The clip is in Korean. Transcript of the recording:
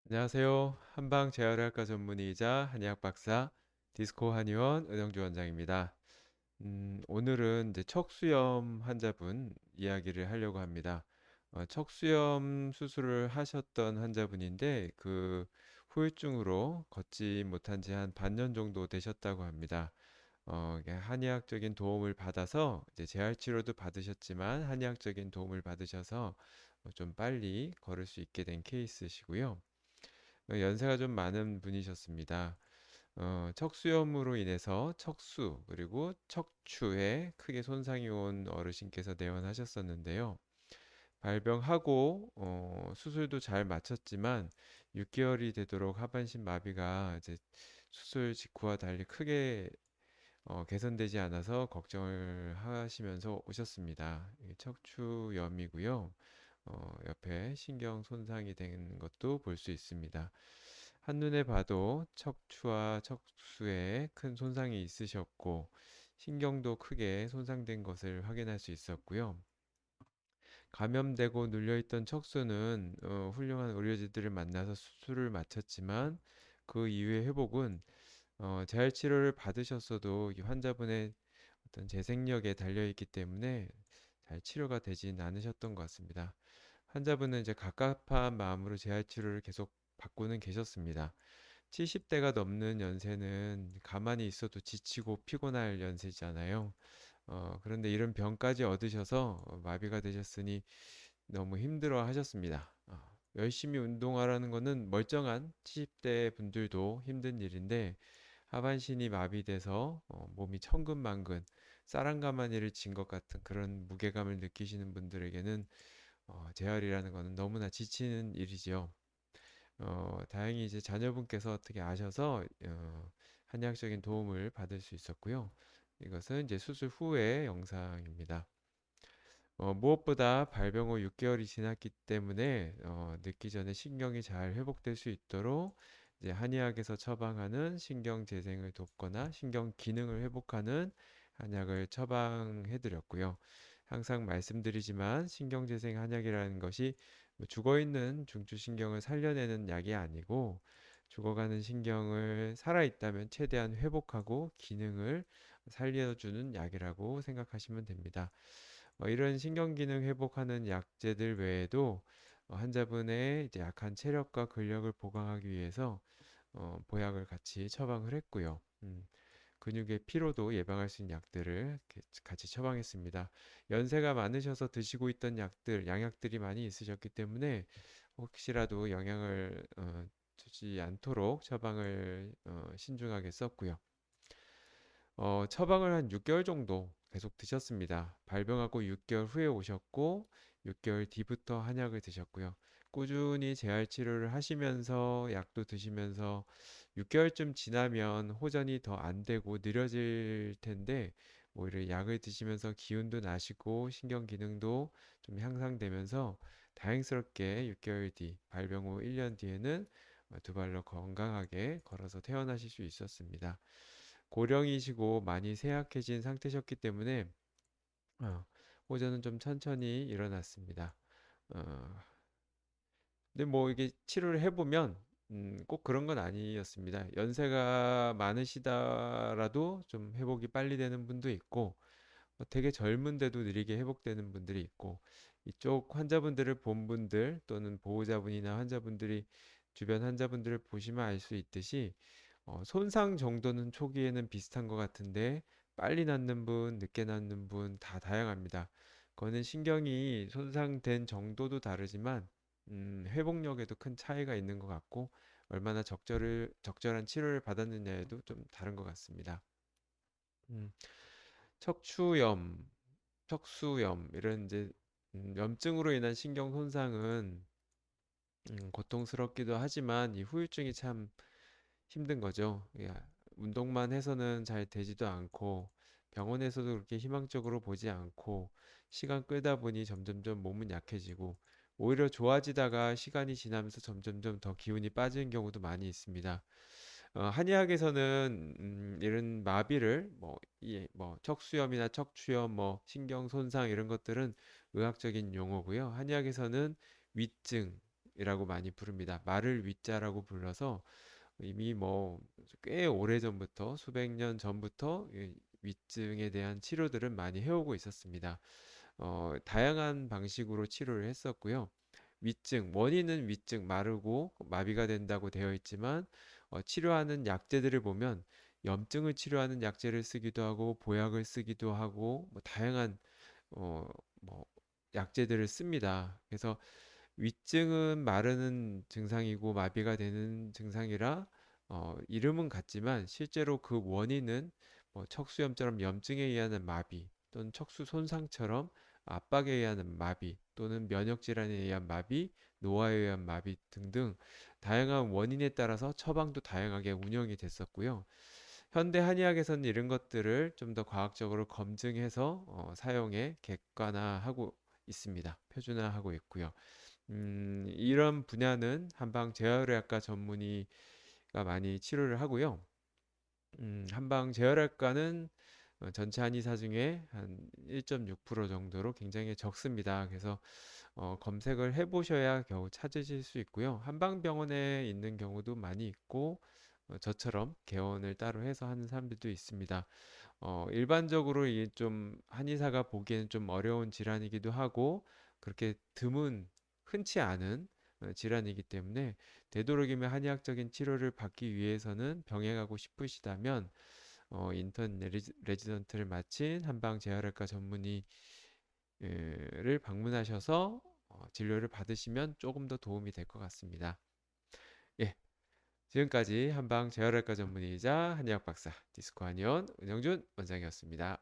안녕하세요. 한방 재활의학과 전문의이자 한의학 박사 디스코 한의원 은영주 원장입니다. 오늘은 이제 척수염 환자분 이야기를 하려고 합니다. 척수염 수술을 하셨던 환자분인데 그 후유증으로 걷지 못한 지 한 반년 정도 되셨다고 합니다. 이게 한의학적인 도움을 받아서 이제 재활 치료도 받으셨지만 한의학적인 도움을 받으셔서 좀 빨리 걸을 수 있게 된 케이스시고요. 연세가 좀 많은 분이셨습니다. 척수염으로 인해서 척수 그리고 척추에 크게 손상이 온 어르신께서 내원하셨었는데요. 발병하고 수술도 잘 마쳤지만 6개월이 되도록 하반신 마비가 이제 수술 직후와 달리 크게 개선되지 않아서 걱정을 하시면서 오셨습니다. 이게 척추염이고요. 옆에 신경 손상이 된 것도 볼 수 있습니다. 한눈에 봐도 척추와 척수에 큰 손상이 있으셨고 신경도 크게 손상된 것을 확인할 수 있었고요. 감염되고 눌려있던 척수는 훌륭한 의료진들을 만나서 수술을 마쳤지만 그 이후의 회복은 재활 치료를 받으셨어도 이 환자분의 어떤 재생력에 달려있기 때문에 잘 치료가 되진 않으셨던 것 같습니다. 환자분은 이제 갑갑한 마음으로 재활 치료를 계속 받고는 계셨습니다. 70대가 넘는 연세는 가만히 있어도 지치고 피곤할 연세잖아요. 그런데 이런 병까지 얻으셔서 마비가 되셨으니 너무 힘들어 하셨습니다. 열심히 운동하라는 것은 멀쩡한 70대 분들도 힘든 일인데 하반신이 마비돼서 몸이 천근만근 사랑가마니를 진 것 같은 그런 무게감을 느끼시는 분들에게는 재활이라는 것은 너무나 지치는 일이지요. 다행히 이제 자녀분께서 어떻게 아셔서 한의학적인 도움을 받을 수 있었고요. 이것은 이제 수술 후의 영상입니다. 무엇보다 발병 후 6개월이 지났기 때문에 늦기 전에 신경이 잘 회복될 수 있도록 이제 한의학에서 처방하는 신경 재생을 돕거나 신경 기능을 회복하는 한약을 처방해 드렸고요. 항상 말씀드리지만 신경 재생 한약이라는 것이 뭐 죽어 있는 중추신경을 살려내는 약이 아니고 죽어가는 신경을 살아있다면 최대한 회복하고 기능을 살려주는 약이라고 생각하시면 됩니다. 이런 신경기능 회복하는 약제들 외에도 환자분의 이제 약한 체력과 근력을 보강하기 위해서 보약을 같이 처방을 했고요. 근육의 피로도 예방할 수 있는 약들을 같이 처방했습니다. 연세가 많으셔서 드시고 있던 약들, 양약들이 많이 있으셨기 때문에 혹시라도 영향을 주지 않도록 처방을 신중하게 썼고요. 처방을 한 6개월 정도 계속 드셨습니다. 발병하고 6개월 후에 오셨고 6개월 뒤부터 한약을 드셨고요. 꾸준히 재활 치료를 하시면서 약도 드시면서 6개월쯤 지나면 호전이 더 안 되고 느려질 텐데 오히려 약을 드시면서 기운도 나시고 신경 기능도 좀 향상되면서 다행스럽게 6개월 뒤 발병 후 1년 뒤에는 두 발로 건강하게 걸어서 태어나실 수 있었습니다. 고령이시고 많이 쇠약해진 상태셨기 때문에 어, 호전은 좀 천천히 일어났습니다. 어, 근데 뭐 이게 치료를 해보면 꼭 그런 건 아니었습니다. 연세가 많으시다라도 좀 회복이 빨리 되는 분도 있고 되게 젊은데도 느리게 회복되는 분들이 있고 이쪽 환자분들을 본 분들 또는 보호자분이나 환자분들이 주변 환자분들을 보시면 알 수 있듯이 손상 정도는 초기에는 비슷한 것 같은데 빨리 낫는 분, 늦게 낫는 분 다 다양합니다. 그거는 신경이 손상된 정도도 다르지만 회복력에도 큰 차이가 있는 것 같고 얼마나 적절한 치료를 받았느냐에도 좀 다른 것 같습니다. 음, 척추염, 척수염 이런 이제 염증으로 인한 신경 손상은 고통스럽기도 하지만 이 후유증이 참 힘든 거죠. 운동만 해서는 잘 되지도 않고 병원에서도 그렇게 희망적으로 보지 않고 시간 끌다 보니 점점점 몸은 약해지고 오히려 좋아지다가 시간이 지나면서 점점점 더 기운이 빠지는 경우도 많이 있습니다. 한의학에서는 이런 마비를 뭐 척수염이나 척추염, 뭐 신경 손상 이런 것들은 의학적인 용어고요. 한의학에서는 위증 위증이라고 많이 부릅니다. 말을 위자라고 불러서 이미 뭐 꽤 오래전부터 수백 년 전부터 이 위증에 대한 치료들은 많이 해오고 있었습니다. 다양한 방식으로 치료를 했었고요. 위증, 원인은 위증, 마르고 마비가 된다고 되어 있지만 치료하는 약제들을 보면 염증을 치료하는 약제를 쓰기도 하고 보약을 쓰기도 하고 뭐 다양한 어, 뭐 약제들을 씁니다. 그래서 위증은 마르는 증상이고 마비가 되는 증상이라 이름은 같지만 실제로 그 원인은 뭐 척수염처럼 염증에 의한 마비 또는 척수 손상처럼 압박에 의한 마비 또는 면역 질환에 의한 마비, 노화에 의한 마비 등등 다양한 원인에 따라서 처방도 다양하게 운영이 됐었고요. 현대 한의학에서는 이런 것들을 좀 더 과학적으로 검증해서 사용에 객관화하고 있습니다. 표준화하고 있고요. 이런 분야는 한방 재활의학과 전문의가 많이 치료를 하고요. 한방 재활학과는 전체 한의사 중에 한 1.6% 정도로 굉장히 적습니다. 그래서 검색을 해보셔야 겨우 찾으실 수 있고요. 한방병원에 있는 경우도 많이 있고 저처럼 개원을 따로 해서 하는 사람들도 있습니다. 일반적으로 이게 좀 한의사가 보기에는 좀 어려운 질환이기도 하고 그렇게 드문 흔치 않은 질환이기 때문에 되도록이면 한의학적인 치료를 받기 위해서는 병행하고 싶으시다면 인턴 레지던트를 마친 한방 재활학과 전문의를 방문하셔서 진료를 받으시면 조금 더 도움이 될 것 같습니다. 예, 지금까지 한방 재활학과 전문의이자 한의학 박사 디스코 한의원 은영준 원장이었습니다.